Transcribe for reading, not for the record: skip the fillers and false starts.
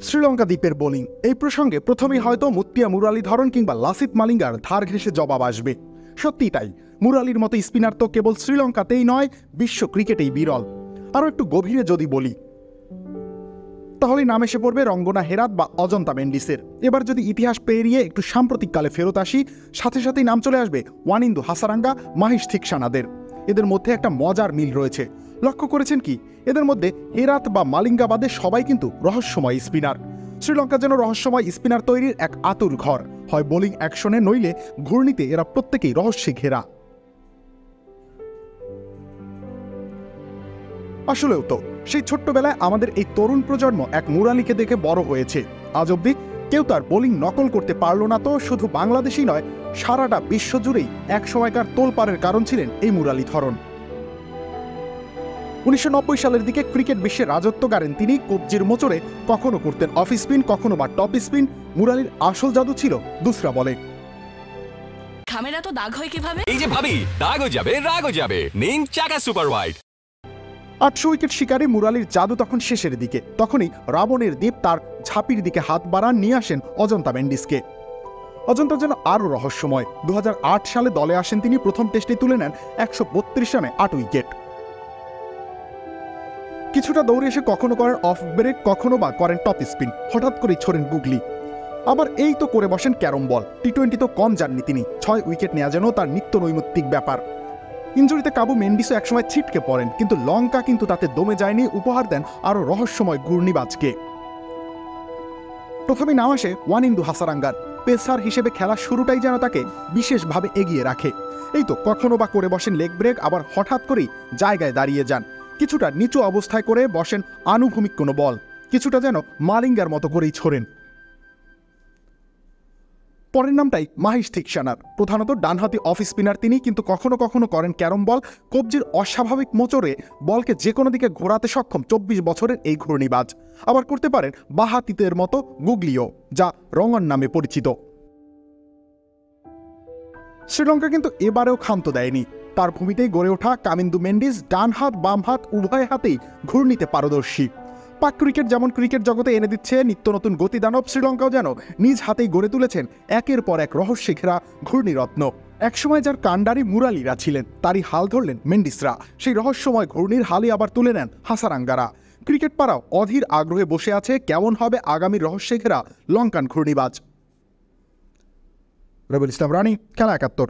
শ্রীলঙ্কা দ্বীপের বোলিং এই প্রসঙ্গে প্রথমেই হয়তো মুত্তিয়া মুরালীধরন কিংবা লাসিথ মালিঙ্গার ধার ঘেঁষে জবাব আসবে। সত্যিই তাই, মুরালির মতো স্পিনার তো কেবল শ্রীলঙ্কাতেই নয়, বিশ্ব ক্রিকেটেই বিরল। আরও একটু গভীরে যদি বলি তাহলে নাম এসে পড়বে রঙ্গনা হেরাত বা অজন্তা মেন্ডিসের। এবার যদি ইতিহাস পেরিয়ে একটু সাম্প্রতিককালে ফেরত আসি, সাথে সাথেই নাম চলে আসবে ওয়ানিন্দু হাসারাঙ্গা, মাহিশ থিকসানাদের। এদের মধ্যে একটা মজার মিল রয়েছে। লক্ষ্য করেছেন কি, এদের মধ্যে হেরাত বা মালিঙ্গা বাদে সবাই কিন্তু রহস্যময় স্পিনার। শ্রীলঙ্কা যেন রহস্যময় স্পিনার তৈরির এক আতুর ঘর। হয় বোলিং অ্যাকশনে, নইলে ঘূর্ণিতে এরা প্রত্যেকেই রহস্যে ঘেরা। আসলেও তো সেই ছোট্টবেলায় আমাদের এই তরুণ প্রজন্ম এক মুরালিকে দেখে বড় হয়েছে। আজ অব্দি কেউ তার বোলিং নকল করতে পারল না। তো শুধু বাংলাদেশই নয়, সারাটা বিশ্বজুড়েই এক সময়কার তোলপাড়ের কারণ ছিলেন এই মুরালীধরন। 1990 সালের দিকে ক্রিকেট বিশ্বে রাজত্ব গাড়েন তিনি। কবজির মোচড়ে কখনো করতেন অফ স্পিন, কখনো বা টপ স্পিন। মুরালির আসল জাদু ছিল দুসরা বলে। খামেরা তো দাগ হয় কিভাবে? এই যে ভাবি, দাগ হয়ে যাবে, রাগ হয়ে যাবে, নিন চাকা সুপার হোয়াইট। 800 উইকেট শিকারী মুরালির জাদু তখন শেষের দিকে। তখনই রাবণের দ্বীপ তার ঝাঁপির দিকে হাত বাড়ান, নিয়ে আসেন অজন্তা মেন্ডিসকে। অজন্তা যেন আরও রহস্যময়। 2008 সালে দলে আসেন তিনি। প্রথম টেস্টে তুলে নেন 132 রানে 8 উইকেট। কিছুটা দৌড়ে এসে কখনো করেন অফ ব্রেক, কখনো বা করেন টপ স্পিন। হঠাৎ করেই ছোড়েন গুগলি। আবার এই তো করে বসেন ক্যারম বল। টি-20 তো কম যাননি তিনি। 6 উইকেট নেওয়া যেন তার নিত্য নৈমিত্তিক ব্যাপার। ইনজুরিতে কাবু মেন্ডিসও একসময় ছিটকে পড়েন, কিন্তু লঙ্কা কিন্তু তাতে দমে যায়নি। উপহার দেন আরও রহস্যময় ঘূর্ণিবাজকে। প্রথমে নাম আসে ওয়ানিন্দু হাসারাঙ্গার। পেসার হিসেবে খেলার শুরুটাই যেন তাকে বিশেষভাবে এগিয়ে রাখে। এই তো কখনো বা করে বসেন লেগ ব্রেক, আবার হঠাৎ করেই জায়গায় দাঁড়িয়ে যান। কিছুটা নিচু অবস্থায় করে বসেন আনুভূমিক কোনো বল, কিছুটা যেন মালিঙ্গার মতো করেই ছোড়েন। পরের নামটাই মাহিশ থিকসানার। প্রধানত ডানহাতি অফ স্পিনার তিনি, কিন্তু কখনো কখনো করেন ক্যারম বল। কবজির অস্বাভাবিক মোচড়ে বলকে যে কোনো দিকে ঘোরাতে সক্ষম 24 বছরের এই ঘূর্ণিবাজ। আবার করতে পারেন বাঁহাতিদের মতো গুগলিও, যা রঙন নামে পরিচিত। শ্রীলঙ্কা কিন্তু এবারেও ক্ষান্ত দেয়নি। তার ভূমিতেই গড়ে ওঠা কামিন্দু মেন্ডিস ডান হাত বাম হাত উভয় হাতেই ঘূর্ণিতে পারদর্শী। পাক ক্রিকেট যেমন ক্রিকেট জগতে এনে দিচ্ছে নিত্য নতুন গতিদানব, শ্রীলঙ্কাও যেন নিজ হাতেই গড়ে তুলেছেন একের পর এক রহস্যে ঘেরা ঘূর্ণিরত্ন। একসময় যার কাণ্ডারি মুরালিরা ছিলেন, তারই হাল ধরলেন মেন্ডিসরা। সেই রহস্যময় ঘূর্ণির হালই আবার তুলে নেন হাসারাঙ্গারা। ক্রিকেট পাড়াও অধীর আগ্রহে বসে আছে কেমন হবে আগামী রহস্যে ঘেরা লঙ্কান ঘূর্ণিবাজ। রবিউল ইসলাম রানী, খেলা 71।